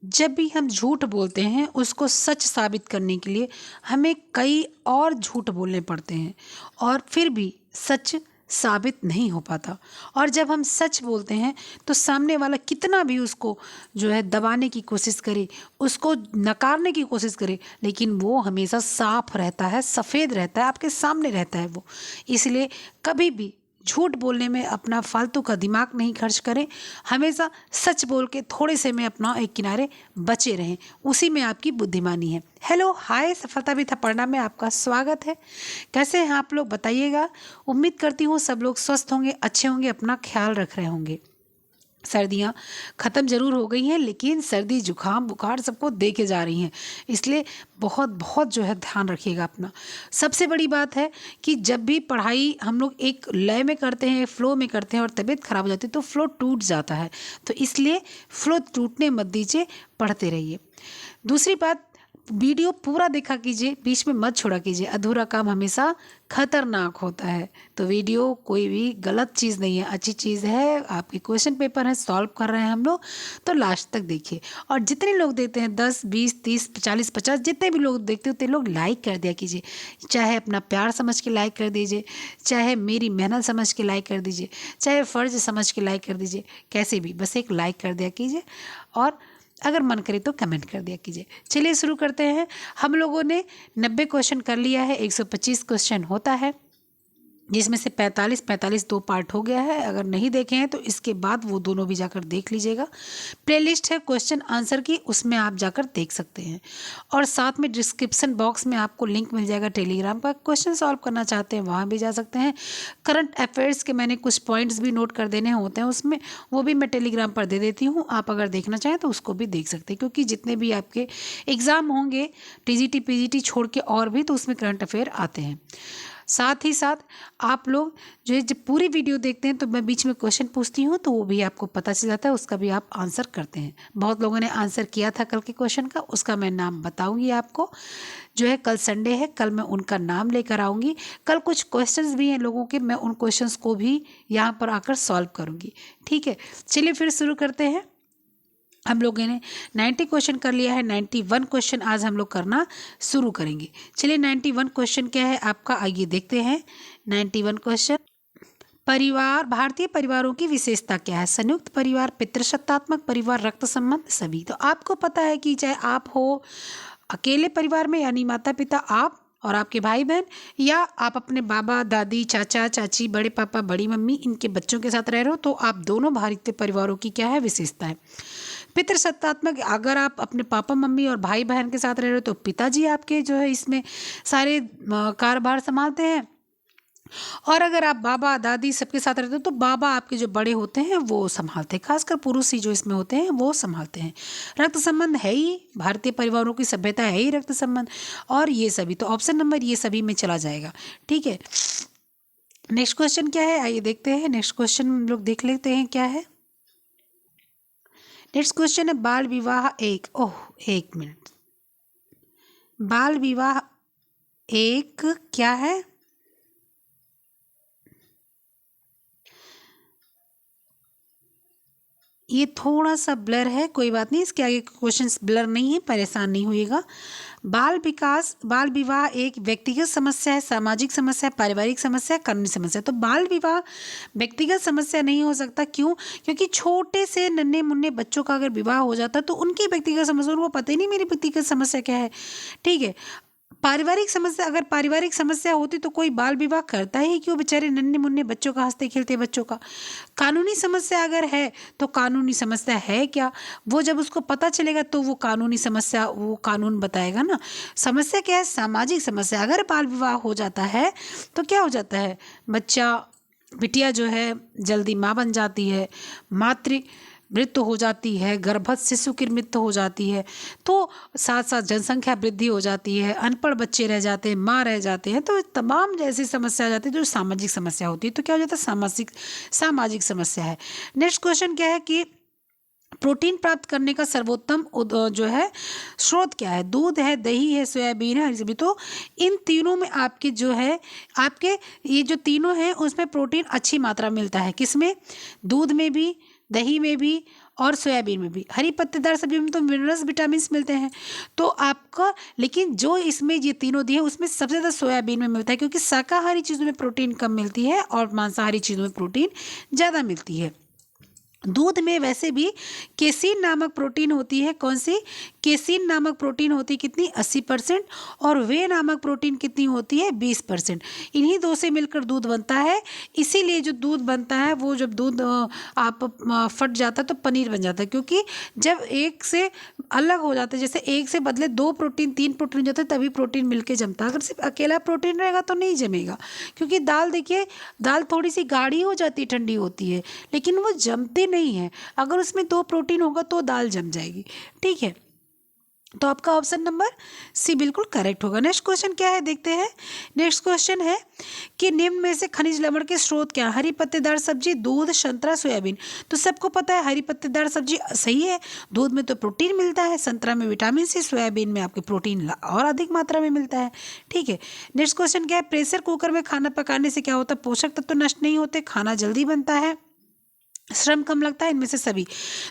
जब भी हम झूठ बोलते हैं उसको सच साबित करने के लिए हमें कई और झूठ बोलने पड़ते हैं और फिर भी सच साबित नहीं हो पाता। और जब हम सच बोलते हैं तो सामने वाला कितना भी उसको जो है दबाने की कोशिश करे, उसको नकारने की कोशिश करे, लेकिन वो हमेशा साफ रहता है, सफ़ेद रहता है, आपके सामने रहता है वो। इसलिए कभी भी झूठ बोलने में अपना फालतू का दिमाग नहीं खर्च करें। हमेशा सच बोल के थोड़े से में अपना एक किनारे बचे रहें, उसी में आपकी बुद्धिमानी है। हेलो, हाय, सफलता भी थपड़ना में आपका स्वागत है। कैसे हैं आप लोग बताइएगा। उम्मीद करती हूँ सब लोग स्वस्थ होंगे, अच्छे होंगे, अपना ख्याल रख रहे होंगे। सर्दियाँ ख़त्म ज़रूर हो गई हैं, लेकिन सर्दी जुकाम बुखार सबको दे के जा रही हैं। इसलिए बहुत बहुत जो है ध्यान रखिएगा अपना। सबसे बड़ी बात है कि जब भी पढ़ाई हम लोग एक लय में करते हैं, फ्लो में करते हैं और तबीयत ख़राब हो जाती है तो फ्लो टूट जाता है। तो इसलिए फ्लो टूटने मत दीजिए, पढ़ते रहिए। दूसरी बात, वीडियो पूरा देखा कीजिए, बीच में मत छोड़ा कीजिए। अधूरा काम हमेशा खतरनाक होता है। तो वीडियो कोई भी गलत चीज़ नहीं है, अच्छी चीज़ है। आपके क्वेश्चन पेपर है, सॉल्व कर रहे हैं हम लोग, तो लास्ट तक देखिए। और जितने लोग देखते हैं 10 20 30 40 50 जितने भी लोग देखते हो उतने लोग लाइक कर दिया कीजिए। चाहे अपना प्यार समझ के लाइक कर दीजिए, चाहे मेरी मेहनत समझ के लाइक कर दीजिए, चाहे फ़र्ज़ समझ के लाइक कर दीजिए, कैसे भी बस एक लाइक कर दिया कीजिए। और अगर मन करे तो कमेंट कर दिया कीजिए। चलिए शुरू करते हैं। हम लोगों ने 90 क्वेश्चन कर लिया है, 125 क्वेश्चन होता है, जिसमें से 45 दो पार्ट हो गया है। अगर नहीं देखे हैं तो इसके बाद वो दोनों भी जाकर देख लीजिएगा। प्लेलिस्ट है क्वेश्चन आंसर की, उसमें आप जाकर देख सकते हैं। और साथ में डिस्क्रिप्शन बॉक्स में आपको लिंक मिल जाएगा टेलीग्राम का। क्वेश्चन सॉल्व करना चाहते हैं वहाँ भी जा सकते हैं। करंट अफेयर्स के मैंने कुछ पॉइंट्स भी नोट कर देने होते हैं उसमें, वो भी मैं टेलीग्राम पर दे देती हूँ। आप अगर देखना चाहें तो उसको भी देख सकते हैं, क्योंकि जितने भी आपके एग्ज़ाम होंगे टीजीटी पीजीटी छोड़ के और भी, तो उसमें करंट अफेयर आते हैं। साथ ही साथ आप लोग जो है जब पूरी वीडियो देखते हैं तो मैं बीच में क्वेश्चन पूछती हूँ, तो वो भी आपको पता चल जाता है, उसका भी आप आंसर करते हैं। बहुत लोगों ने आंसर किया था कल के क्वेश्चन का, उसका मैं नाम बताऊंगी आपको। जो है कल संडे है, कल मैं उनका नाम लेकर आऊँगी। कल कुछ क्वेश्चंस भी हैं लोगों के, मैं उन क्वेश्चंस को भी यहाँ पर आकर सॉल्व करूँगी। ठीक है, चलिए फिर शुरू करते हैं। हम लोगों ने 90 क्वेश्चन कर लिया है, 91 क्वेश्चन आज हम लोग करना शुरू करेंगे। चलिए 91 क्वेश्चन क्या है आपका, आइए देखते हैं। 91 क्वेश्चन, परिवार, भारतीय परिवारों की विशेषता क्या है? संयुक्त परिवार, पितृसत्तात्मक परिवार, रक्त संबंध, सभी। तो आपको पता है कि चाहे आप हो अकेले परिवार में, यानी माता पिता आप और आपके भाई बहन, या आप अपने बाबा दादी चाचा चाची बड़े पापा बड़ी मम्मी इनके बच्चों के साथ रह रहे हो, तो आप दोनों भारतीय परिवारों की क्या है विशेषता है। पितृसत्तात्मक, अगर आप अपने पापा मम्मी और भाई बहन के साथ रह रहे हो तो पिताजी आपके जो है इसमें सारे कार्यभार संभालते हैं। और अगर आप बाबा दादी सबके साथ रहते हो तो बाबा आपके जो बड़े होते हैं वो संभालते हैं, खासकर पुरुष ही जो इसमें होते हैं वो संभालते हैं। रक्त संबंध है ही, भारतीय परिवारों की सभ्यता है ही रक्त संबंध। और ये सभी, तो ऑप्शन नंबर ये सभी में चला जाएगा। ठीक है, नेक्स्ट क्वेश्चन क्या है, आइए देखते हैं। नेक्स्ट क्वेश्चन हम लोग देख लेते हैं क्या है। नेक्स्ट क्वेश्चन है बाल विवाह एक, ओह एक मिनट, बाल विवाह एक क्या है? ये थोड़ा सा ब्लर है, कोई बात नहीं, इसके आगे क्वेश्चंस ब्लर नहीं है, परेशान नहीं होइएगा। बाल विवाह एक व्यक्तिगत समस्या है, सामाजिक समस्या है, पारिवारिक समस्या है, कानूनी समस्या है। तो बाल विवाह व्यक्तिगत समस्या नहीं हो सकता, क्यों? क्योंकि छोटे से नन्हे मुन्ने बच्चों का अगर विवाह हो जाता तो उनकी व्यक्तिगत समस्या, उनको पता ही नहीं मेरी व्यक्तिगत समस्या क्या है। ठीक है, पारिवारिक समस्या, अगर पारिवारिक समस्या होती तो कोई बाल विवाह करता ही क्यों, बेचारे नन्हे मुन्ने बच्चों का, हंसते खेलते बच्चों का। कानूनी समस्या अगर है तो कानूनी समस्या है क्या, वो जब उसको पता चलेगा तो वो कानूनी समस्या, वो कानून बताएगा ना। समस्या क्या है? सामाजिक समस्या। अगर बाल विवाह हो जाता है तो क्या हो जाता है, बच्चा बिटिया जो है जल्दी माँ बन जाती है, मातृ मृत्यु हो जाती है, गर्भस्थ शिशु की मृत्यु हो जाती है, तो साथ साथ जनसंख्या वृद्धि हो जाती है, अनपढ़ बच्चे रह जाते हैं, माँ रह जाते हैं, तो तमाम जैसी समस्या आ जाती है जो सामाजिक समस्या होती है। तो क्या हो जाता है, सामाजिक समस्या है। नेक्स्ट क्वेश्चन क्या है कि प्रोटीन प्राप्त करने का सर्वोत्तम जो है स्रोत क्या है? दूध है, दही है, सोयाबीन है, हरी सब्जी। तो इन तीनों में आपके जो है, आपके ये जो तीनों हैं उसमें प्रोटीन अच्छी मात्रा मिलता है। किसमें? दूध में भी, दही में भी, और सोयाबीन में भी। हरी पत्तेदार सब्जी में तो मिनरल्स विटामिन मिलते हैं। तो आपका लेकिन जो इसमें ये तीनों दिए उसमें सबसे ज़्यादा सोयाबीन में मिलता है, क्योंकि शाकाहारी चीज़ों में प्रोटीन कम मिलती है और मांसाहारी चीज़ों में प्रोटीन ज़्यादा मिलती है। दूध में वैसे भी केसीन नामक प्रोटीन होती है। कौन सी? केसीन नामक प्रोटीन होती है कितनी? 80%। और वे नामक प्रोटीन कितनी होती है? 20%। इन्हीं दो से मिलकर दूध बनता है। इसीलिए जो दूध बनता है वो जब दूध आप फट जाता है तो पनीर बन जाता है, क्योंकि जब एक से अलग हो जाता है, जैसे एक से बदले 2 प्रोटीन 3 प्रोटीन जाते हैं तभी प्रोटीन मिलके जमता है। अगर सिर्फ अकेला प्रोटीन रहेगा तो नहीं जमेगा, क्योंकि दाल देखिए, दाल थोड़ी सी गाढ़ी हो जाती है, ठंडी होती है, लेकिन वो जमती नहीं है। अगर उसमें 2 प्रोटीन होगा तो दाल जम जाएगी। ठीक है, तो आपका ऑप्शन नंबर सी बिल्कुल करेक्ट होगा। नेक्स्ट क्वेश्चन क्या है देखते हैं। नेक्स्ट क्वेश्चन है कि निम्न में से खनिज लवण के स्रोत क्या? हरी पत्तेदार सब्जी, दूध, संतरा, सोयाबीन। तो सबको पता है हरी पत्तेदार सब्जी सही है। दूध में तो प्रोटीन मिलता है, संतरा में विटामिन सी, सोयाबीन में आपके प्रोटीन और अधिक मात्रा में मिलता है। ठीक है, नेक्स्ट क्वेश्चन क्या है। प्रेशर कुकर में खाना पकाने से क्या होता है? पोषक तत्व तो नष्ट नहीं होते, खाना जल्दी बनता है, श्रम कम लगता है। इनमें से सभी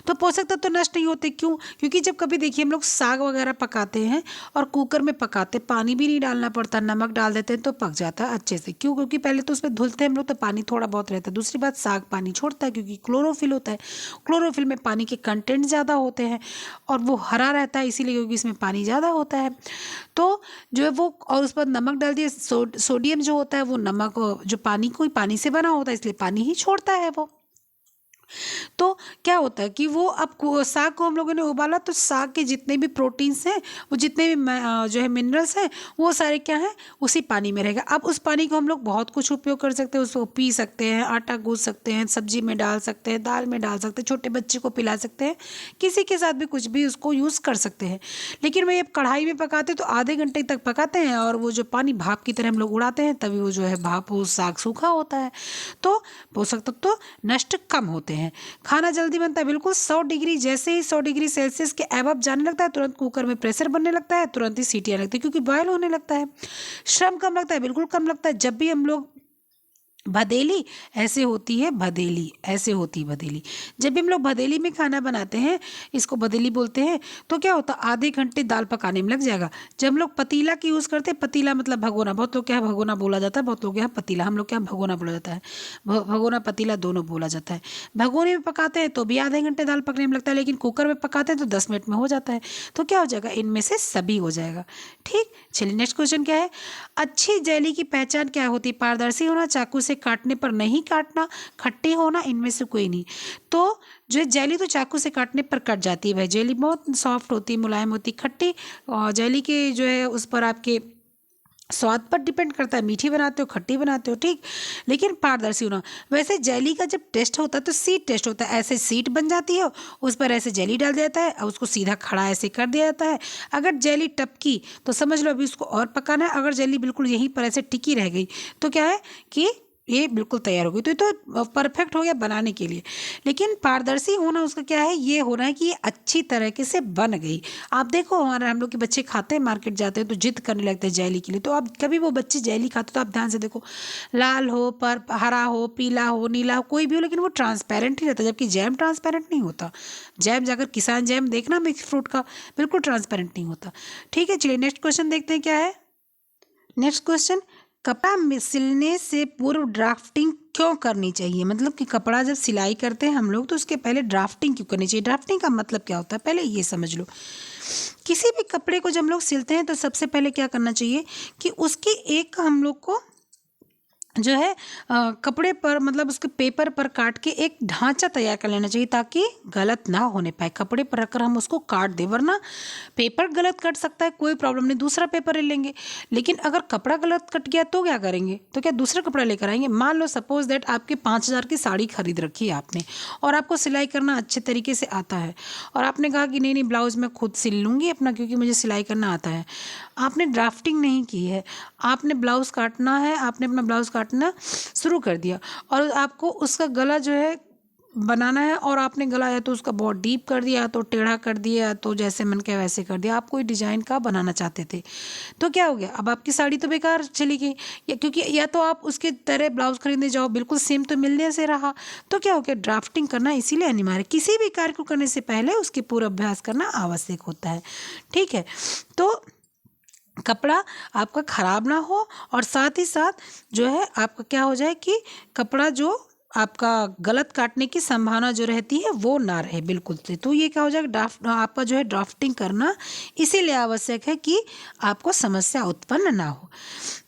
तो पोषक तत्व तो नष्ट नहीं होते। क्यों? क्योंकि जब कभी देखिए हम लोग साग वगैरह पकाते हैं और कुकर में पकाते, पानी भी नहीं डालना पड़ता, नमक डाल देते हैं तो पक जाता है अच्छे से। क्यों? क्योंकि पहले तो उसमें धुलते हैं हम लोग तो पानी थोड़ा बहुत रहता है। दूसरी बात, साग पानी छोड़ता है क्योंकि क्लोरोफिल होता है। क्लोरोफिल में पानी के कंटेंट ज़्यादा होते हैं और वो हरा रहता है, इसीलिए क्योंकि इसमें पानी ज़्यादा होता है। तो जो है वो, और उस पर नमक डाल दिए, सोडियम जो होता है वो नमक जो पानी को पानी से बना होता है, इसलिए पानी ही छोड़ता है वो। तो क्या होता है कि वो अब साग को हम लोगों ने उबाला तो साग के जितने भी प्रोटीन्स हैं, वो जितने भी जो है मिनरल्स हैं, वो सारे क्या हैं? उसी पानी में रहेगा। अब उस पानी को हम लोग बहुत कुछ उपयोग कर सकते हैं। उसको पी सकते हैं, आटा गूंथ सकते हैं, सब्जी में डाल सकते हैं, दाल में डाल सकते हैं, छोटे बच्चे को पिला सकते हैं, किसी के साथ भी कुछ भी उसको यूज़ कर सकते हैं। लेकिन वही अब कढ़ाई में पकाते तो आधे घंटे तक पकाते हैं और वो जो पानी भाप की तरह हम लोग उड़ाते हैं, तभी वो जो है भाप, वो साग सूखा होता है। तो पोषक तत्व तो नष्ट कम होते हैं। खाना जल्दी बनता है, बिल्कुल 100 डिग्री, जैसे ही 100 डिग्री सेल्सियस के एबव जाने लगता है तुरंत कुकर में प्रेशर बनने लगता है, तुरंत ही सीटी आने लगती है, क्योंकि बॉयल होने लगता है। श्रम कम लगता है, बिल्कुल कम लगता है। जब भी हम लोग भदेली ऐसे होती है, भदेली ऐसे होती है, भदेली जब भी हम लोग भदेली में खाना बनाते हैं, इसको भदेली बोलते हैं, तो क्या होता है आधे घंटे दाल पकाने में लग जाएगा। जब हम लोग पतीला की यूज़ करते हैं, पतीला मतलब भगोना, बहुत लोग क्या भगोना बोला जाता है, बहुत लोग क्या पतीला, हम लोग क्या भगोना बोला जाता है, भगोना पतीला दोनों बोला जाता है। भगोने में पकाते हैं तो भी आधे घंटे दाल पकने में लगता है, लेकिन कुकर में पकाते हैं तो 10 मिनट में हो जाता है। तो क्या हो जाएगा? इनमें से सभी हो जाएगा। ठीक, चलिए नेक्स्ट क्वेश्चन क्या है। अच्छी जेली की पहचान क्या होती है? पारदर्शी होना, चाकू से काटने पर नहीं काटना, खट्टी होना, इनमें से कोई नहीं। तो जो जेली तो चाकू से काटने पर कट जाती है भाई, जेली बहुत सॉफ्ट होती है, मुलायम होती, खट्टी और जेली के जो है उस पर आपके स्वाद पर डिपेंड करता है, मीठी बनाते हो खट्टी बनाते हो। ठीक, लेकिन पारदर्शी होना। वैसे जेली का जब टेस्ट होता है तो सीट टेस्ट होता है, ऐसे सीट बन जाती है, उस पर ऐसे जेली डाल दिया जाता है और उसको सीधा खड़ा ऐसे कर दिया जाता है। अगर जेली टपकी तो समझ लो अभी उसको और पकाना है। अगर जेली बिल्कुल यहीं पर ऐसे टिकी रह गई तो क्या है कि ये बिल्कुल तैयार हो गई, तो ये तो परफेक्ट हो गया बनाने के लिए। लेकिन पारदर्शी होना उसका क्या है, ये होना है कि ये अच्छी तरीके से बन गई। आप देखो हमारे हम लोग के बच्चे खाते हैं, मार्केट जाते हैं तो जिद करने लगते हैं जेली के लिए। तो आप कभी वो बच्चे जेली खाते तो आप ध्यान से देखो, लाल हो, पर हरा हो, पीला हो, नीला हो, कोई भी हो, लेकिन वो ट्रांसपेरेंट ही रहता है, जबकि जैम ट्रांसपेरेंट नहीं होता। जैम जाकर किसान जैम देखना मिक्स फ्रूट का, बिल्कुल ट्रांसपेरेंट नहीं होता। ठीक है, चलिए नेक्स्ट क्वेश्चन देखते हैं क्या है। नेक्स्ट क्वेश्चन, कपड़ा सिलने से पूर्व ड्राफ्टिंग क्यों करनी चाहिए? मतलब कि कपड़ा जब सिलाई करते हैं हम लोग तो उसके पहले ड्राफ्टिंग क्यों करनी चाहिए? ड्राफ्टिंग का मतलब क्या होता है पहले ये समझ लो। किसी भी कपड़े को जब हम लोग सिलते हैं तो सबसे पहले क्या करना चाहिए कि उसकी एक हम लोग को जो है कपड़े पर मतलब उसके पेपर पर काट के एक ढांचा तैयार कर लेना चाहिए, ताकि गलत ना होने पाए। कपड़े पर रखकर हम उसको काट दें, वरना पेपर गलत कट सकता है, कोई प्रॉब्लम नहीं, दूसरा पेपर ले लेंगे। लेकिन अगर कपड़ा गलत कट गया तो क्या करेंगे? तो क्या दूसरा कपड़ा लेकर आएंगे? मान लो सपोज दैट आपके 5,000 की साड़ी खरीद रखी है आपने, और आपको सिलाई करना अच्छे तरीके से आता है, और आपने कहा कि नहीं नहीं ब्लाउज़ मैं खुद सिल लूँगी अपना, क्योंकि मुझे सिलाई करना आता है। आपने ड्राफ्टिंग नहीं की है, आपने ब्लाउज़ काटना है, आपने अपना ब्लाउज़ काटना शुरू कर दिया और आपको उसका गला जो है बनाना है और आपने गला या तो उसका बहुत डीप कर दिया, या तो टेढ़ा कर दिया, या तो जैसे मन किया वैसे कर दिया। आप कोई डिजाइन का बनाना चाहते थे तो क्या हो गया, अब आपकी साड़ी तो बेकार चली गई, या क्योंकि या तो आप उसके तरह ब्लाउज खरीदने जाओ, बिल्कुल सेम तो मिलने से रहा। तो क्या हो गया, ड्राफ्टिंग करना इसीलिए अनिवार्य, किसी भी कार्य को करने से पहले उसकी पूरा अभ्यास करना आवश्यक होता है। ठीक है, तो कपड़ा आपका खराब ना हो और साथ ही साथ जो है आपका क्या हो जाए कि कपड़ा जो आपका गलत काटने की संभावना जो रहती है वो ना रहे बिल्कुल से। तो ये क्या हो जाएगा, आपका जो है ड्राफ्टिंग करना इसीलिए आवश्यक है कि आपको समस्या उत्पन्न ना हो।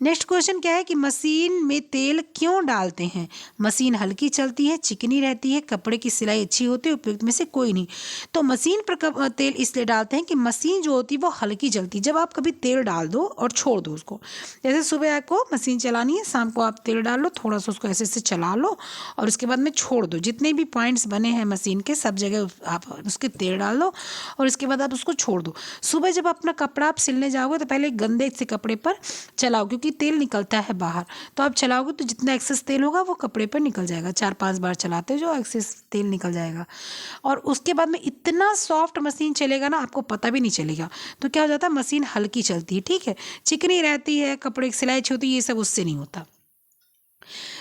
नेक्स्ट क्वेश्चन क्या है कि मशीन में तेल क्यों डालते हैं। मशीन हल्की चलती है, चिकनी रहती है, कपड़े की सिलाई अच्छी होती है, उपयुक्त में से कोई नहीं। तो मशीन पर तेल इसलिए डालते हैं कि मशीन जो होती है वो हल्की चलती है। जब आप कभी तेल डाल दो और छोड़ दो उसको, जैसे सुबह आपको मशीन चलानी है, शाम को आप तेल डाल लो, थोड़ा सा उसको ऐसे ऐसे चला लो और उसके बाद में छोड़ दो, जितने भी पॉइंट्स बने हैं मशीन के सब जगह आप उसके तेल डाल दो और उसके बाद आप उसको छोड़ दो। सुबह जब अपना कपड़ा आप सिलने जाओगे तो पहले गंदे से कपड़े पर चलाओ, क्योंकि तेल निकलता है बाहर, तो आप चलाओगे तो जितना एक्सेस तेल होगा वो कपड़े पर निकल जाएगा। 4-5 बार चलाते हो जो एक्सेस तेल निकल जाएगा और उसके बाद में इतना सॉफ्ट मशीन चलेगा ना, आपको पता भी नहीं चलेगा। तो क्या हो जाता है, मशीन हल्की चलती है। ठीक है, चिकनी रहती है, कपड़े की सिलाई अच्छी होती है, ये सब उससे नहीं होता।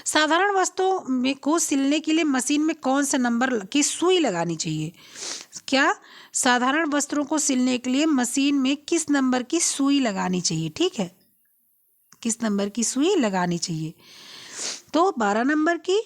साधारण वस्तुओं में को सिलने के लिए मशीन में कौन सा नंबर की सुई लगानी चाहिए। क्या साधारण वस्त्रों को सिलने के लिए मशीन में किस नंबर की सुई लगानी चाहिए। ठीक है, किस नंबर की सुई लगानी चाहिए, तो 12 नंबर की,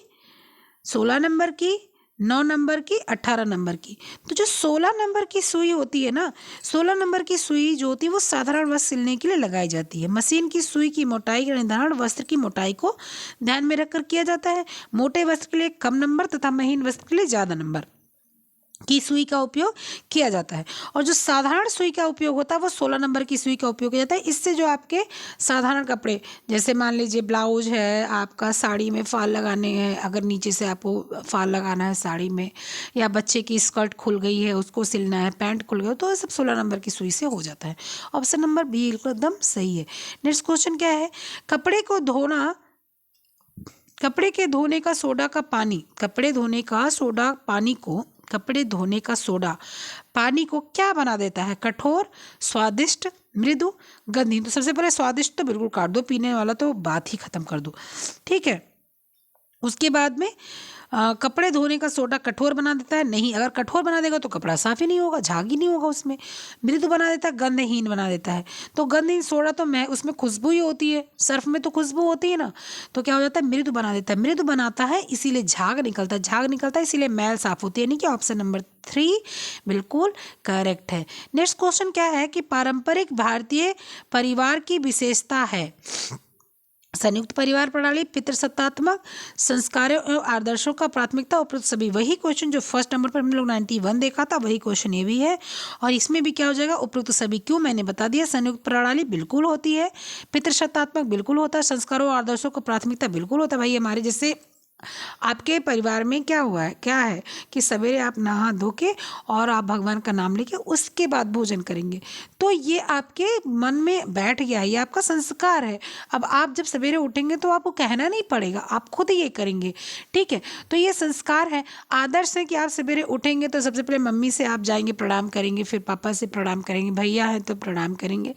16 नंबर की, 9 नंबर की, 18 नंबर की। तो जो 16 नंबर की सुई होती है ना, 16 नंबर की सुई जो होती है वो साधारण वस्त्र सिलने के लिए लगाई जाती है। मशीन की सुई की मोटाई का निर्धारण वस्त्र की मोटाई को ध्यान में रखकर किया जाता है। मोटे वस्त्र के लिए कम नंबर तथा महीन वस्त्र के लिए ज़्यादा नंबर की सुई का उपयोग किया जाता है। और जो साधारण सुई का उपयोग होता है वो 16 नंबर की सुई का उपयोग किया जाता है। इससे जो आपके साधारण कपड़े, जैसे मान लीजिए ब्लाउज है आपका, साड़ी में फाल लगाने हैं, अगर नीचे से आपको फाल लगाना है साड़ी में, या बच्चे की स्कर्ट खुल गई है उसको सिलना है, पैंट खुल गया, तो ये सब 16 नंबर की सुई से हो जाता है। ऑप्शन नंबर बी बिल्कुल एकदम सही है। नेक्स्ट क्वेश्चन क्या है, कपड़े के धोने का सोडा का पानी, कपड़े धोने का सोडा पानी को क्या बना देता है, कठोर, स्वादिष्ट, मृदु, गंधहीन। तो सबसे पहले स्वादिष्ट तो बिल्कुल काट दो, पीने वाला तो बात ही खत्म कर दो। ठीक है, उसके बाद में कपड़े धोने का सोडा कठोर बना देता है, नहीं, अगर कठोर बना देगा तो कपड़ा साफ ही नहीं होगा, झाग ही नहीं होगा उसमें। मृदु बना देता है, गंधहीन बना देता है। तो गंधहीन सोडा तो मैं उसमें खुशबू ही होती है, सर्फ में तो खुशबू होती है ना, तो क्या हो जाता है, मृदु बना देता है। मृदु बनाता है इसीलिए झाग निकलता है, झाग निकलता है इसीलिए मैल साफ होती है। यानी कि ऑप्शन नंबर 3 बिल्कुल करेक्ट है। नेक्स्ट क्वेश्चन क्या है कि पारंपरिक भारतीय परिवार की विशेषता है। संयुक्त परिवार प्रणाली, पितृसत्तात्मक संस्कारों एवं आदर्शों का प्राथमिकता, उपरोक्त सभी। वही क्वेश्चन जो फर्स्ट नंबर पर हम लोग 91 देखा था, वही क्वेश्चन ये भी है। और इसमें भी क्या हो जाएगा, उपरोक्त सभी। क्यों, मैंने बता दिया। संयुक्त प्रणाली बिल्कुल होती है, पितृसत्तात्मक बिल्कुल होता है, संस्कारों और आदर्शों को प्राथमिकता बिल्कुल होता है। भाई हमारे जैसे आपके परिवार में क्या हुआ है, क्या है कि सवेरे आप नहा धो के और आप भगवान का नाम लेके उसके बाद भोजन करेंगे, तो ये आपके मन में बैठ गया है, ये आपका संस्कार है। अब आप जब सवेरे उठेंगे तो आपको कहना नहीं पड़ेगा, आप खुद ही ये करेंगे। ठीक है, तो ये संस्कार है। आदर्श है कि आप सवेरे उठेंगे तो सबसे पहले मम्मी से आप जाएंगे, प्रणाम करेंगे, फिर पापा से प्रणाम करेंगे, भैया है तो प्रणाम करेंगे,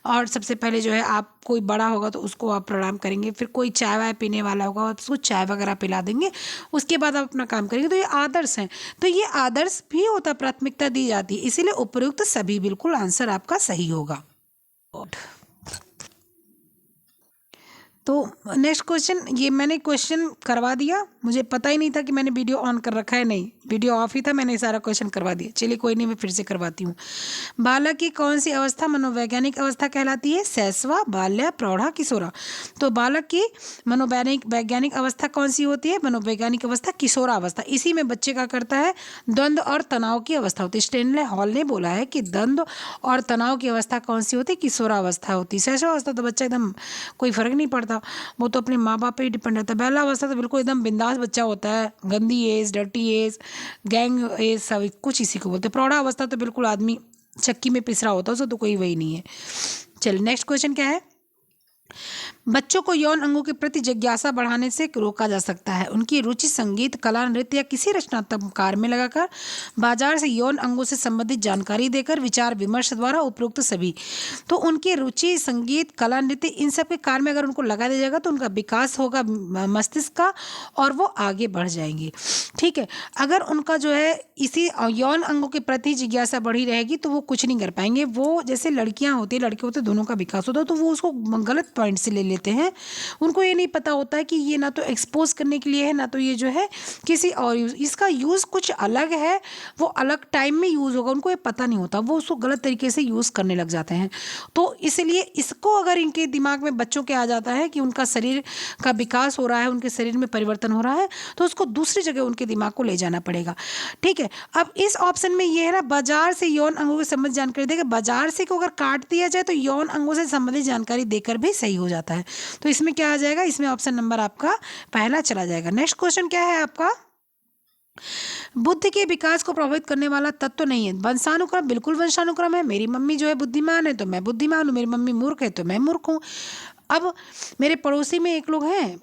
और सबसे पहले जो है आप, कोई बड़ा होगा तो उसको आप प्रणाम करेंगे, फिर कोई चाय वाय पीने वाला होगा तो उसको चाय वगैरह पिला देंगे, उसके बाद आप अपना काम करेंगे। तो ये आदर्श हैं, तो ये आदर्श भी होता, प्राथमिकता दी जाती है, इसीलिए उपयुक्त सभी बिल्कुल आंसर आपका सही होगा। तो नेक्स्ट क्वेश्चन, ये मैंने क्वेश्चन करवा दिया, मुझे पता ही नहीं था कि मैंने वीडियो ऑन कर रखा है, नहीं वीडियो ऑफ ही था, मैंने सारा क्वेश्चन करवा दिया। चलिए कोई नहीं, मैं फिर से करवाती हूँ। बालक की कौन सी अवस्था मनोवैज्ञानिक अवस्था कहलाती है, शैशवा, बाल्या, प्रौढ़ा, किशोरा। तो बालक की वैज्ञानिक अवस्था कौन सी होती है, मनोवैज्ञानिक अवस्था किशोरावस्था। इसी में बच्चे का करता है द्वंद्व और तनाव की अवस्था होती है। स्टेनले हॉल ने बोला है कि द्वंद्व और तनाव की अवस्था कौन सी होती है, किशोरावस्था होती है। शैशवावस्था तो बच्चा एकदम कोई फर्क नहीं पड़ता, वो तो अपने माँ बाप पे ही डिपेंड रहता है। पहला अवस्था तो बिल्कुल एकदम बिंदास बच्चा होता है, गंदी age, dirty age, gang age, सब कुछ इसी को बोलते हैं। प्रौढ़ा अवस्था तो बिल्कुल आदमी चक्की में पिस रहा होता है, उसको तो कोई वही नहीं है। चलिए नेक्स्ट क्वेश्चन क्या है, बच्चों को यौन अंगों के प्रति जिज्ञासा बढ़ाने से रोका जा सकता है। उनकी रुचि संगीत, कला, नृत्य या किसी रचनात्मक कार्य में लगाकर, बाजार से यौन अंगों से संबंधित जानकारी देकर, विचार विमर्श द्वारा उपरोक्त सभी। तो उनकी रुचि संगीत, कला, नृत्य इन सब के कार्य में अगर उनको लगा दिया जाएगा तो उनका विकास होगा मस्तिष्क का और वो आगे बढ़ जाएंगे। ठीक है, अगर उनका जो है इसी यौन अंगों के प्रति जिज्ञासा बढ़ी रहेगी तो वो कुछ नहीं कर पाएंगे। वो जैसे लड़कियां होती है, लड़के होते, दोनों का विकास होता है, तो वो उसको गलत पॉइंट से ले लेते हैं। उनको ये नहीं पता होता है कि ये ना तो एक्सपोज करने के लिए है, ना तो ये जो है किसी और इसका यूज़ कुछ अलग है, वो अलग टाइम में यूज़ होगा, उनको ये पता नहीं होता, वो उसको गलत तरीके से यूज़ करने लग जाते हैं। तो इसलिए इसको अगर इनके दिमाग में बच्चों के आ जाता है कि उनका शरीर का विकास हो रहा है, उनके शरीर में परिवर्तन हो रहा है, तो उसको दूसरी जगह उनके दिमाग को ले जाना पड़ेगा। ठीक है, अब इस ऑप्शन में ये है ना, बाजार से यौन अंगों की संबंधित जानकारी देकर, बाजार से को अगर काट दिया जाए तो यौन अंगों से संबंधित जानकारी देकर भी सही हो जाता है। तो इसमें क्या आ जाएगा, इसमें ऑप्शन नंबर आपका पहला चला जाएगा। नेक्स्ट क्वेश्चन क्या है आपका, बुद्धि के विकास को प्रभावित करने वाला तत्व तो नहीं है। वंशानुक्रम, बिल्कुल वंशानुक्रम है। मेरी मम्मी जो है बुद्धिमान है तो मैं बुद्धिमान हूँ, मेरी मम्मी मूर्ख है तो मैं मूर्ख हूँ। अब मेरे पड़ोसी में एक लोग हैं,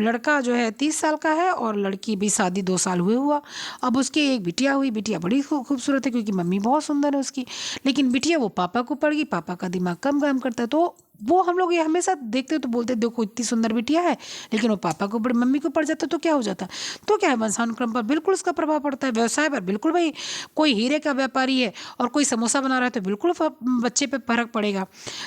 लड़का जो है 30 साल का है और लड़की भी शादी 2 साल हुए हुआ। अब उसकी एक बिटिया हुई, बिटिया बड़ी खूबसूरत है क्योंकि मम्मी बहुत सुंदर है उसकी, लेकिन बिटिया वो पापा को पड़ गई, पापा का दिमाग कम काम करता है। तो वो हम लोग ये हमेशा देखते तो बोलते देखो इतनी सुंदर बिटिया है, लेकिन वो पापा को बड़े मम्मी को पड़ जाता तो क्या हो जाता। तो क्या है, वंशानुक्रम पर बिल्कुल उसका प्रभाव पड़ता है। व्यवसाय पर बिल्कुल, भाई कोई हीरे का व्यापारी है और कोई समोसा बना रहा है तो बिल्कुल बच्चे पे फर्क पड़ेगा।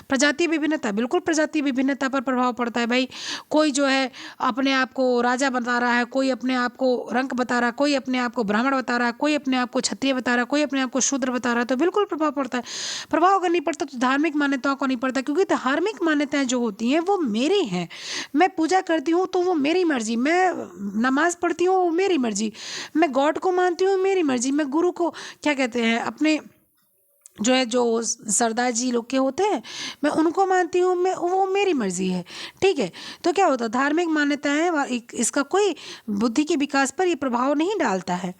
प्रजातीय विभिन्नता, बिल्कुल प्रजातीय विभिन्नता पर प्रभाव पड़ता है। भाई कोई जो है अपने आप को राजा बता रहा है, कोई अपने आप को रंक बता रहा है, कोई अपने आप को ब्राह्मण बता रहा है, कोई अपने आप को क्षत्रिय बता रहा है, कोई अपने आप को शूद्र बता रहा है, तो बिल्कुल प्रभाव पड़ता है। प्रभाव अगर नहीं पड़ता तो धार्मिक मान्यताओं को नहीं पड़ता, क्योंकि धार्मिक मान्यताएं जो होती हैं वो मेरी हैं। मैं पूजा करती हूँ तो वो मेरी मर्जी, मैं नमाज पढ़ती हूँ वो मेरी मर्जी, मैं गॉड को मानती हूँ मेरी मर्जी, मैं गुरु को क्या कहते हैं अपने जो है जो सरदार जी लोग के होते हैं मैं उनको मानती हूँ, मैं वो मेरी मर्जी है। ठीक है, तो क्या होता है, धार्मिक मान्यताएं इसका कोई बुद्धि के विकास पर ये प्रभाव नहीं डालता है।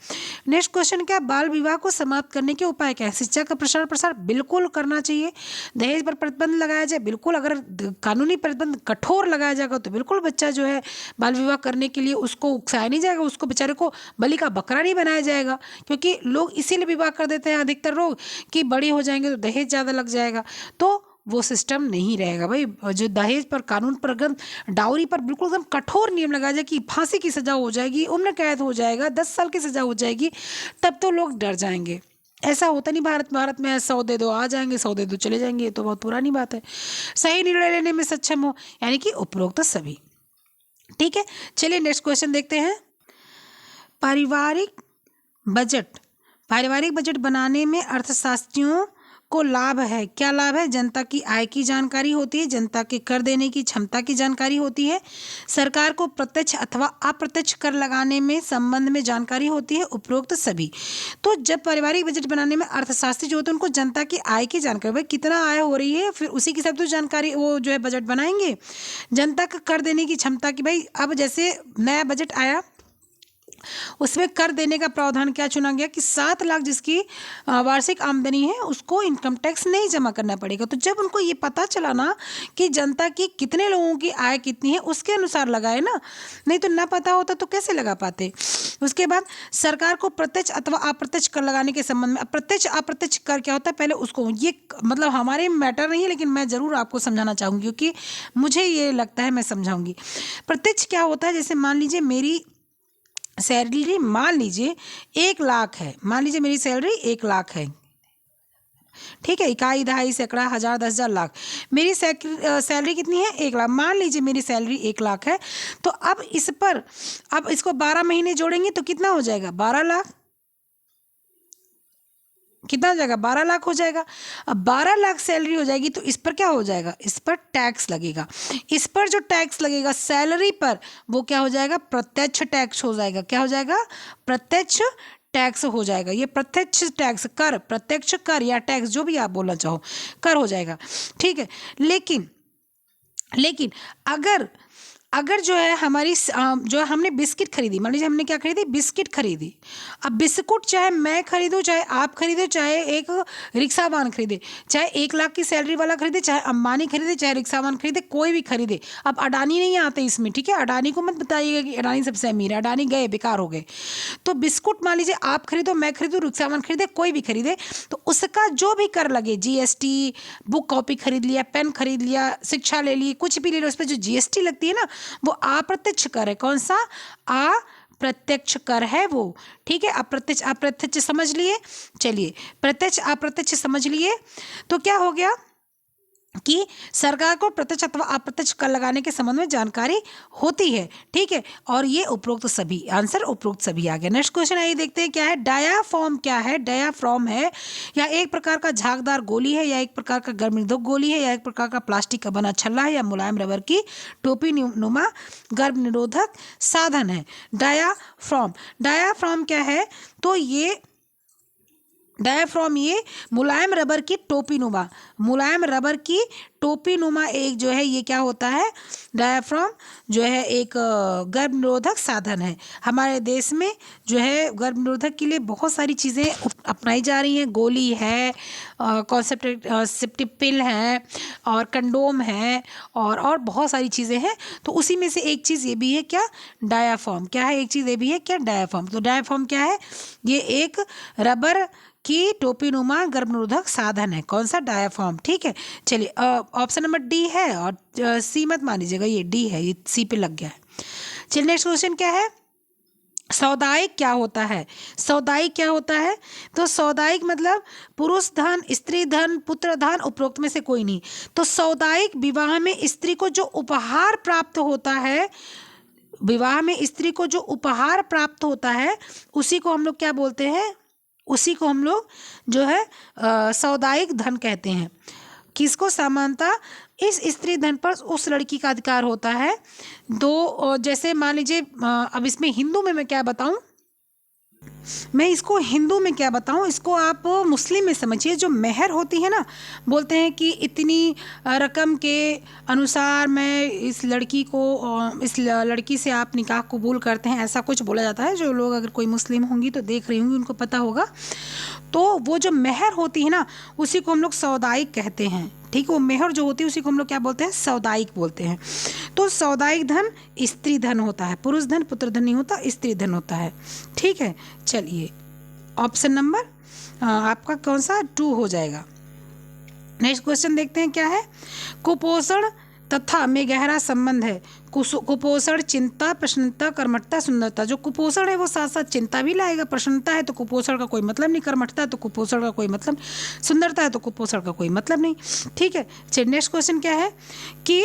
नेक्स्ट क्वेश्चन क्या, बाल विवाह को समाप्त करने के उपाय क्या है। शिक्षा का प्रसार बिल्कुल करना चाहिए। दहेज पर प्रतिबंध लगाया जाए, बिल्कुल, अगर कानूनी प्रतिबंध कठोर लगाया जाएगा तो बिल्कुल बच्चा जो है बाल विवाह करने के लिए उसको उकसाया नहीं जाएगा, उसको बेचारे को बलि का बकरा नहीं बनाया जाएगा, क्योंकि लोग इसीलिए विवाह कर देते हैं अधिकतर लोग कि बड़ी हो जाएंगे तो दहेज ज़्यादा लग जाएगा। तो वो सिस्टम नहीं रहेगा भाई। जो दहेज पर, कानून पर, अगर डाउरी पर बिल्कुल एकदम कठोर नियम लगाया जाए कि फांसी की सज़ा हो जाएगी, उम्र कैद हो जाएगा, 10 साल की सज़ा हो जाएगी, तब तो लोग डर जाएंगे। ऐसा होता नहीं भारत में 100 दे दो आ जाएंगे, 100 दे दो चले जाएंगे, ये तो बहुत पुरानी बात है। सही निर्णय लेने में सक्षम हो, यानी कि उपरोक्त सभी। ठीक है, चलिए नेक्स्ट क्वेश्चन देखते हैं। पारिवारिक बजट बनाने में अर्थशास्त्रियों को लाभ है। क्या लाभ है, जनता की आय की जानकारी होती है, जनता के कर देने की क्षमता की जानकारी होती है, सरकार को प्रत्यक्ष अथवा अप्रत्यक्ष कर लगाने में संबंध में जानकारी होती है, उपरोक्त सभी। तो जब पारिवारिक बजट बनाने में अर्थशास्त्री जो होते हैं उनको जनता की आय की जानकारी, भाई कितना आय हो रही है, फिर उसी के हिसाब से जानकारी वो जो है बजट बनाएंगे। जनता का कर देने की क्षमता की, भाई अब जैसे नया बजट आया उसमें कर देने का प्रावधान क्या चुना गया कि 7 लाख जिसकी वार्षिक आमदनी है उसको इनकम टैक्स नहीं जमा करना पड़ेगा। तो जब उनको ये पता चला ना कि जनता की कितने लोगों की आय कितनी है उसके अनुसार लगाए ना, नहीं तो ना पता होता तो कैसे लगा पाते। उसके बाद सरकार को प्रत्यक्ष अथवा अप्रत्यक्ष कर लगाने के संबंध में, प्रत्यक्ष अप्रत्यक्ष कर क्या होता है पहले उसको, ये मतलब हमारे मैटर नहीं है लेकिन मैं ज़रूर आपको समझाना चाहूँगी क्योंकि मुझे ये लगता है मैं समझाऊँगी। प्रत्यक्ष क्या होता है, जैसे मान लीजिए मेरी सैलरी, मान लीजिए 1 लाख है, मान लीजिए मेरी सैलरी 1 लाख है, ठीक है, इकाई, दहाई, सैकड़ा, हज़ार, 10,000, लाख, मेरी सैलरी कितनी है 1 लाख, मान लीजिए मेरी सैलरी 1 लाख है। तो अब इस पर, अब इसको 12 महीने जोड़ेंगे तो कितना हो जाएगा, 12 लाख, कितना हो जाएगा, 12 लाख हो जाएगा। अब 12 लाख सैलरी हो जाएगी तो इस पर क्या हो जाएगा, इस पर टैक्स लगेगा। इस पर जो टैक्स लगेगा सैलरी पर वो क्या हो जाएगा, प्रत्यक्ष टैक्स हो जाएगा। क्या हो जाएगा, प्रत्यक्ष टैक्स हो जाएगा। ये प्रत्यक्ष टैक्स, कर, प्रत्यक्ष कर या टैक्स जो भी आप बोलना चाहो, कर हो जाएगा। ठीक है, लेकिन अगर अगर जो है हमारी जो है हमने बिस्किट खरीदी, मान लीजिए हमने क्या खरीदी, बिस्किट खरीदी। अब बिस्कुट चाहे मैं खरीदूँ, चाहे आप खरीदो, चाहे एक रिक्शावान खरीदे, चाहे 1 लाख की सैलरी वाला खरीदे, चाहे अंबानी खरीदे, चाहे रिक्शावान खरीदे, कोई भी खरीदे। अब अडानी नहीं आते इसमें, ठीक है, अडानी को मत बताइएगा कि अडानी सबसे अमीर है, अडानी गए, बेकार हो गए। तो बिस्कुट मान लीजिए आप खरीदो, मैं खरीदूँ, रिक्शावान खरीदे, कोई भी खरीदे, तो उसका जो भी कर लगे, जीएसटी, बुक कॉपी खरीद लिया, पेन खरीद लिया, शिक्षा ले ली, कुछ भी ले लो, उस पर जो जीएसटी लगती है ना, वो अप्रत्यक्ष कर है। कौन सा? अप्रत्यक्ष कर है वो, ठीक है। अप्रत्यक्ष अप्रत्यक्ष समझ लिए, चलिए प्रत्यक्ष अप्रत्यक्ष समझ लिए। तो क्या हो गया कि सरकार को प्रत्यक्ष अथवा अप्रत्यक्ष कर लगाने के संबंध में जानकारी होती है, ठीक है। और ये उपरोक्त सभी, आंसर उपरोक्त सभी आ गया। नेक्स्ट क्वेश्चन आइए देखते हैं क्या है। डायाफ्राम क्या है? डायाफ्राम है या एक प्रकार का झागदार गोली है, या एक प्रकार का गर्भनिरोधक गोली है, या एक प्रकार का प्लास्टिक का बना छल्ला है, या मुलायम रबर की टोपी नुमा गर्भनिरोधक साधन है। डायाफ्राम, डायाफ्राम क्या है? तो ये डायाफ्राम ये मुलायम रबर की टोपी नुमा, मुलायम रबर की टोपी नुमा एक जो है ये क्या होता है, डायाफ्राम जो है एक गर्भ निरोधक साधन है। हमारे देश में जो है गर्भ निरोधक के लिए बहुत सारी चीज़ें अपनाई जा रही हैं। गोली है, कॉन्सेप्टिव पिल है, और कंडोम है, और बहुत सारी चीज़ें हैं। तो उसी में से एक चीज़ ये भी है क्या, डायाफ्राम। क्या है? एक चीज़ ये भी है क्या, डायाफ्राम। तो डायाफ्राम क्या है? ये एक रबर की टोपी नुमा गर्भनिरोधक साधन है। कौन सा? डायाफ्राम, ठीक है। चलिए ऑप्शन नंबर डी है, और सी मत मान लीजिएगा, ये डी है, ये सी पे लग गया है। चलिए नेक्स्ट क्वेश्चन क्या है। सामुदायिक क्या होता है? सामुदायिक क्या होता है? तो सामुदायिक मतलब पुरुष धन, स्त्री धन, पुत्र धन, उपरोक्त में से कोई नहीं। तो सामुदायिक विवाह में स्त्री को जो उपहार प्राप्त होता है, विवाह में स्त्री को जो उपहार प्राप्त होता है, उसी को हम लोग क्या बोलते हैं, उसी को हम लोग जो है सामुदायिक धन कहते हैं। किसको? सामान्यतः इस स्त्री धन पर उस लड़की का अधिकार होता है। दो जैसे मान लीजिए, अब इसमें हिंदू में मैं क्या बताऊं, मैं इसको हिंदू में क्या बताऊं, इसको आप मुस्लिम में समझिए। जो मेहर होती है ना, बोलते हैं कि इतनी रकम के अनुसार मैं इस लड़की को, इस लड़की से आप निकाह कबूल करते हैं, ऐसा कुछ बोला जाता है। जो लोग अगर कोई मुस्लिम होंगी तो देख रही होंगी, उनको पता होगा। तो वो जो मेहर होती है ना, उसी को हम लोग सामुदायिक कहते हैं, ठीक है। वो मेहर जो होती है उसी को हम लोग क्या बोलते हैं, सामुदायिक बोलते हैं। तो सामुदायिक धन स्त्री धन होता है, पुरुष धन पुत्र धन नहीं होता, स्त्री धन होता है, ठीक है। चलिए ऑप्शन नंबर आपका कौन सा, 2 हो जाएगा। नेक्स्ट क्वेश्चन देखते हैं क्या है। कुपोषण तथा में गहरा संबंध है। कुपोषण चिंता, प्रसन्नता, कर्मठता, सुंदरता। जो कुपोषण है वो साथ साथ चिंता भी लाएगा। प्रसन्नता है तो कुपोषण का कोई मतलब नहीं, कर्मठता है तो कुपोषण का कोई मतलब, सुंदरता है तो कुपोषण का कोई मतलब नहीं, ठीक है। चलिए नेक्स्ट क्वेश्चन क्या है कि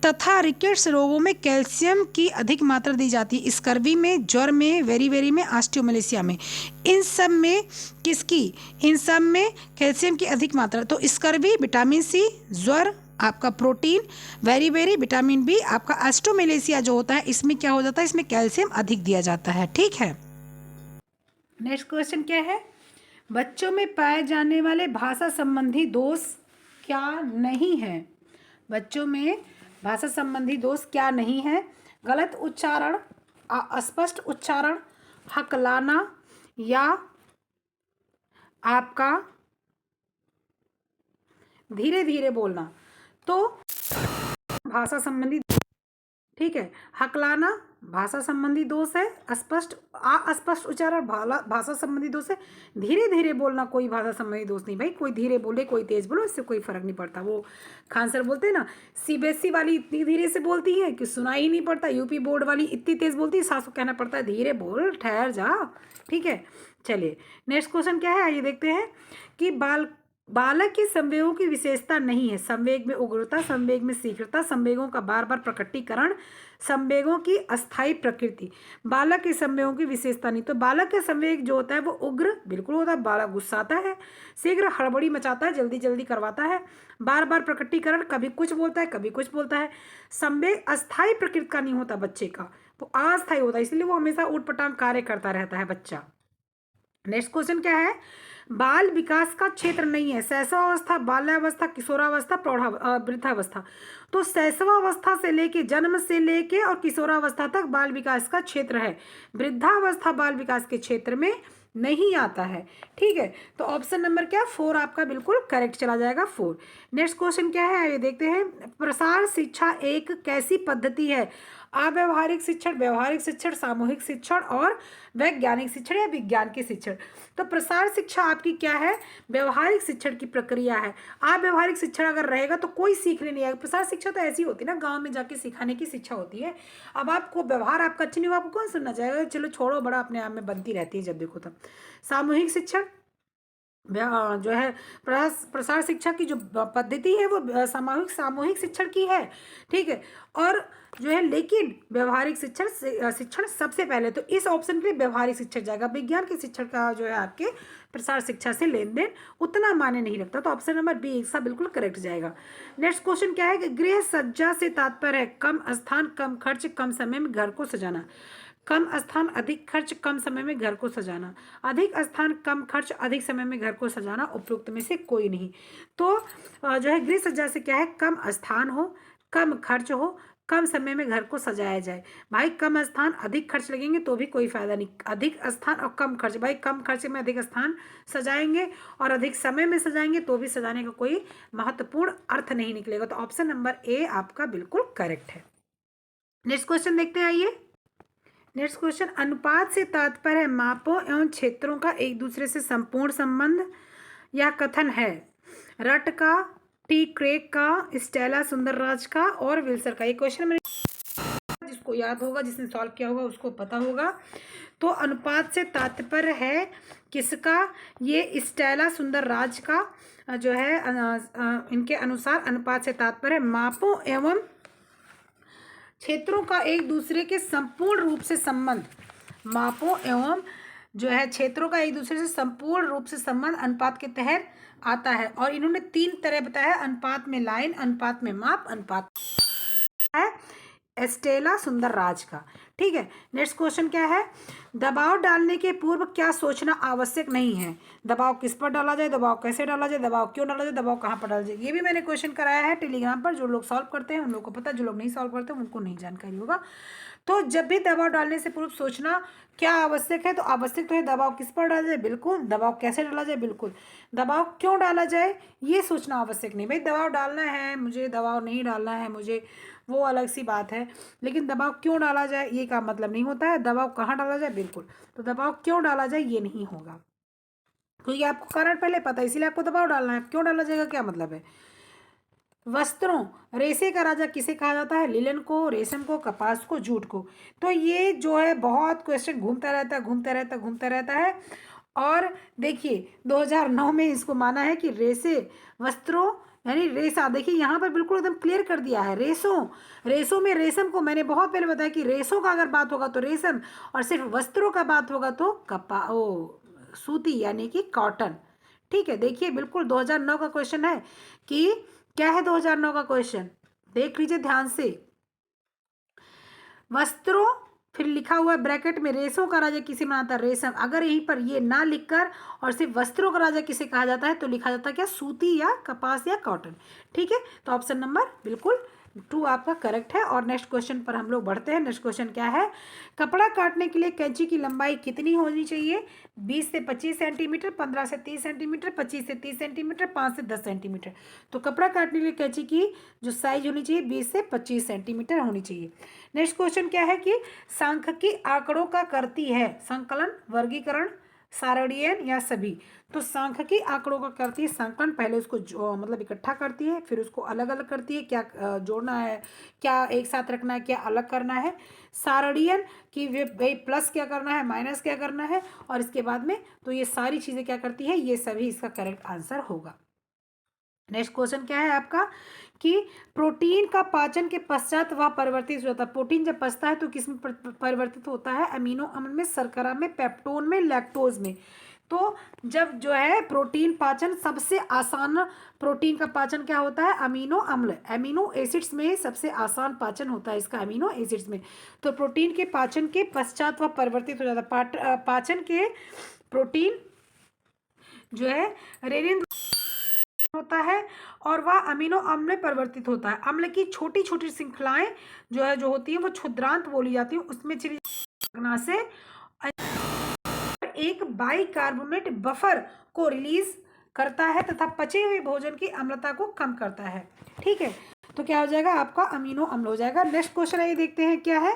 तथा रिकेट्स रोगों में कैल्शियम की अधिक मात्रा दी जाती है। स्कर्वी में, ज्वर में, वेरी में, ऑस्टियोमलेशिया में। इन सब में किसकी, इन सब में कैल्शियम की अधिक मात्रा। तो स्कर्वी विटामिन सी, ज्वर आपका प्रोटीन, वेरी विटामिन बी, आपका ऑस्टियोमलेशिया जो होता है, इसमें क्या हो जाता है, इसमें कैल्शियम अधिक दिया जाता है, ठीक है। नेक्स्ट क्वेश्चन क्या है। बच्चों में पाए जाने वाले भाषा संबंधी दोष क्या नहीं है? बच्चों में भाषा संबंधी दोष क्या नहीं है? गलत उच्चारण, अस्पष्ट उच्चारण, हकलाना, या आपका धीरे धीरे बोलना। तो भाषा संबंधी, ठीक है, हकलाना भाषा संबंधी दोष है, अस्पष्ट उच्चारण भाषा संबंधी दोष है, धीरे धीरे बोलना कोई भाषा संबंधी दोष नहीं। भाई कोई धीरे बोले कोई तेज बोलो, इससे कोई फर्क नहीं पड़ता। वो खान सर बोलते हैं ना, सीबीएसई वाली इतनी धीरे से बोलती है कि सुनाई ही नहीं पड़ता, यूपी बोर्ड वाली इतनी तेज बोलती है, सास को कहना पड़ता है धीरे बोल, ठहर जा, ठीक है। चलिए नेक्स्ट क्वेश्चन क्या है, आइए देखते हैं कि बालक की संवेगों की विशेषता नहीं है। संवेग में उग्रता, संवेग में शीघ्रता, संवेगों का बार बार प्रकटीकरण, संवेगों की अस्थायी प्रकृति। बालक के संवेगों की विशेषता नहीं। तो बालक का संवेग जो होता है वो उग्र बिल्कुल होता है, बालक गुस्साता है, शीघ्र हड़बड़ी मचाता है, जल्दी जल्दी करवाता है, बार बार प्रकटीकरण, कभी कुछ बोलता है कभी कुछ बोलता है। संवेग अस्थायी प्रकृति का नहीं होता बच्चे का, वो अस्थायी होता है, इसलिए वो हमेशा ऊटपटांग कार्य करता रहता है बच्चा। नेक्स्ट क्वेश्चन क्या है। बाल विकास का क्षेत्र नहीं है। शैशवावस्था, बाल्यावस्था, किशोरावस्था, वृद्धावस्था। तो शैशवावस्था से लेके, जन्म से लेके और किशोरावस्था तक बाल विकास का क्षेत्र है। वृद्धावस्था बाल विकास के क्षेत्र में नहीं आता है। ठीक है, तो ऑप्शन नंबर क्या, 4 आपका बिल्कुल करेक्ट चला जाएगा, 4। नेक्स्ट क्वेश्चन क्या है, ये देखते हैं। प्रसार शिक्षा एक कैसी पद्धति है? अव्यवहारिक शिक्षण, व्यवहारिक शिक्षण, सामूहिक शिक्षण और वैज्ञानिक शिक्षण या विज्ञान के शिक्षण। तो प्रसार शिक्षा आपकी क्या है, व्यवहारिक शिक्षण की प्रक्रिया है। अव्यवहारिक शिक्षण अगर रहेगा तो कोई सीखने नहीं आएगा। प्रसार शिक्षा तो ऐसी होती है ना, गांव में जाके सिखाने की शिक्षा होती है। अब आपको व्यवहार आपका अच्छा नहीं हुआ, आपको कौन सुनना चाहेगा? चलो छोड़ो, बड़ा अपने आप में बनती रहती है जब देखो तब। सामूहिक शिक्षण जो है, प्रसार शिक्षा की जो पद्धति है वो सामूहिक सामूहिक शिक्षण की है। ठीक है, और जो है लेकिन व्यवहारिक शिक्षण सबसे पहले, तो इस ऑप्शन के लिए व्यवहारिक शिक्षण जाएगा। विज्ञान के शिक्षण का जो है आपके प्रसार शिक्षा से लेन देन उतना मायने नहीं रखता, तो ऑप्शन नंबर बी इसका बिल्कुल करेक्ट जाएगा। नेक्स्ट क्वेश्चन क्या है कि गृह सज्जा से तात्पर्य है कम स्थान, कम खर्च, कम समय में घर को सजाना। कम स्थान, अधिक खर्च, कम समय में घर को सजाना। अधिक स्थान, कम खर्च, अधिक समय में घर को सजाना, उपयुक्त में से कोई नहीं। तो जो है गृह सज्जा से क्या है, कम स्थान हो, कम खर्च हो, कम समय में घर को सजाया जाए। भाई कम स्थान अधिक खर्च लगेंगे तो भी कोई फायदा नहीं। अधिक स्थान और कम खर्च, भाई कम खर्च में अधिक स्थान सजाएंगे और अधिक समय में सजाएंगे तो भी सजाने का कोई महत्वपूर्ण अर्थ नहीं निकलेगा। तो ऑप्शन नंबर ए आपका बिल्कुल करेक्ट है। नेक्स्ट क्वेश्चन देखते हैं, आइए। नेक्स्ट क्वेश्चन, अनुपात से तात्पर्य है मापों एवं क्षेत्रों का एक दूसरे से संपूर्ण संबंध या कथन है। रट का, टी क्रेग का, स्टेला सुंदरराज का और विल्सर का। ये क्वेश्चन मैंने, जिसको याद होगा, जिसने सॉल्व किया होगा उसको पता होगा। तो अनुपात से तात्पर्य है किसका, ये स्टेला सुंदरराज का जो है इनके अनुसार अनुपात से तात्पर्य मापों एवं क्षेत्रों का एक दूसरे के संपूर्ण रूप से संबंध। मापों एवं जो है क्षेत्रों का एक दूसरे से संपूर्ण रूप से संबंध अनुपात के तहत आता है। और इन्होंने 3 तरह बताया, अनुपात में लाइन, अनुपात में माप, अनुपात है एस्टेला सुंदरराज का। ठीक है, नेक्स्ट क्वेश्चन क्या है, दबाव डालने के पूर्व क्या सोचना आवश्यक नहीं है। दबाव किस पर डाला जाए, दबाव कैसे डाला जाए, दबाव क्यों डाला जाए, दबाव कहाँ पर डाला जाए। ये भी मैंने क्वेश्चन कराया है टेलीग्राम पर, जो लोग सॉल्व करते हैं उन लोगों को पता, जो लोग नहीं सॉल्व करते उनको नहीं जानकारी होगा। तो जब भी दबाव डालने से पूर्व सोचना क्या आवश्यक है, तो आवश्यक तो है दबाव किस पर डाला जाए, बिल्कुल। दबाव कैसे डाला जाए, बिल्कुल। दबाव क्यों डाला जाए ये सोचना आवश्यक नहीं। भाई दबाव डालना है मुझे, दबाव नहीं डालना है मुझे, वो अलग सी बात है। लेकिन दबाव क्यों डाला जाए ये का मतलब नहीं होता है। दबाव कहाँ डाला जाए, बिल्कुल। तो दबाव क्यों डाला जाए ये नहीं होगा, क्योंकि आपको कारण पहले पता है, इसीलिए आपको दबाव डालना है। क्यों डाला जाएगा क्या मतलब है। वस्त्रों, रेशे का राजा किसे कहा जाता है, लिलन को, रेशम को, कपास को, जूट को। तो ये जो है बहुत क्वेश्चन घूमता रहता है, घूमता रहता है, घूमता रहता है। और देखिए 2009 में इसको माना है कि रेशे वस्त्रों यानी रेशा, देखिए यहाँ पर बिल्कुल एकदम क्लियर कर दिया है। रेशों, रेशों में रेशम को मैंने बहुत पहले बताया कि रेशों का अगर बात होगा तो रेशम, और सिर्फ वस्त्रों का बात होगा तो सूती यानी कि कॉटन। ठीक है, देखिए बिल्कुल 2009 का क्वेश्चन है कि क्या है 2009 का क्वेश्चन, देख लीजिए ध्यान से। वस्त्रों, फिर लिखा हुआ है ब्रैकेट में रेशों का राजा किसे माना था, रेशम। अगर यहीं पर ये ना लिखकर और सिर्फ वस्त्रों का राजा किसे कहा जाता है तो लिखा जाता है क्या, सूती या कपास या कॉटन। ठीक है, तो ऑप्शन नंबर बिल्कुल 2 आपका करेक्ट है। और नेक्स्ट क्वेश्चन पर हम लोग बढ़ते हैं। नेक्स्ट क्वेश्चन क्या है, कपड़ा काटने के लिए कैंची की लंबाई कितनी होनी चाहिए, 20 से 25 सेंटीमीटर, 15 से 30 सेंटीमीटर, 25 से 30 सेंटीमीटर, 5 से 10 सेंटीमीटर। तो कपड़ा काटने के लिए कैंची की जो साइज होनी चाहिए 20 से 25 सेंटीमीटर होनी चाहिए। नेक्स्ट क्वेश्चन क्या है कि सांख्यिकी आंकड़ों का करती है संकलन, वर्गीकरण, सारणीयन या सभी। तो सांख्यिकी आंकड़ों का करती है संकलन, पहले उसको मतलब इकट्ठा करती है, फिर उसको अलग अलग करती है, क्या जोड़ना है, क्या एक साथ रखना है, क्या अलग करना है। सारणीयन कि वे भाई प्लस क्या करना है, माइनस क्या करना है, और इसके बाद में तो ये सारी चीज़ें क्या करती है, ये सभी इसका करेक्ट आंसर होगा। नेक्स्ट क्वेश्चन क्या है आपका कि प्रोटीन का पाचन के पश्चात वह परिवर्तित हो जाता है। प्रोटीन जब पचता है तो किस में परिवर्तित होता है, अमीनो अम्ल में, शर्करा में, पेप्टोन में, लैक्टोज में। तो जब जो है प्रोटीन पाचन सबसे आसान, प्रोटीन का पाचन क्या होता है, अमीनो अम्ल, अमीनो एसिड्स में सबसे आसान पाचन होता है इसका, अमीनो एसिड्स में। तो प्रोटीन के पाचन के पश्चात वह परिवर्तित हो जाता है। पाचन के प्रोटीन जो है रेनिन होता है और वह अमीनो अम्ल में परिवर्तित होता है। अम्ल की छोटी छोटी श्रृंखलाएं जो होती है वो क्षुद्रांत बोली जाती है, उसमें चली से एक बाइकार्बोनेट बफर को रिलीज करता है तथा पचे हुए भोजन की अम्लता को कम करता है। ठीक है, तो क्या हो जाएगा आपका अमीनो अम्ल हो जाएगा। नेक्स्ट क्वेश्चन आइए देखते हैं क्या है।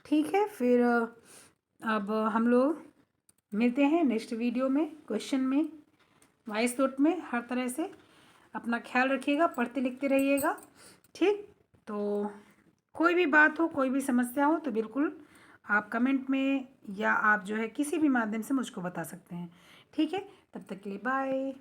ठीक है, फिर अब हम लोग मिलते हैं नेक्स्ट वीडियो में, क्वेश्चन में, वॉइस नोट में। हर तरह से अपना ख्याल रखिएगा, पढ़ते लिखते रहिएगा। ठीक, तो कोई भी बात हो, कोई भी समस्या हो तो बिल्कुल आप कमेंट में या आप जो है किसी भी माध्यम से मुझको बता सकते हैं। ठीक है, तब तक के लिए बाय।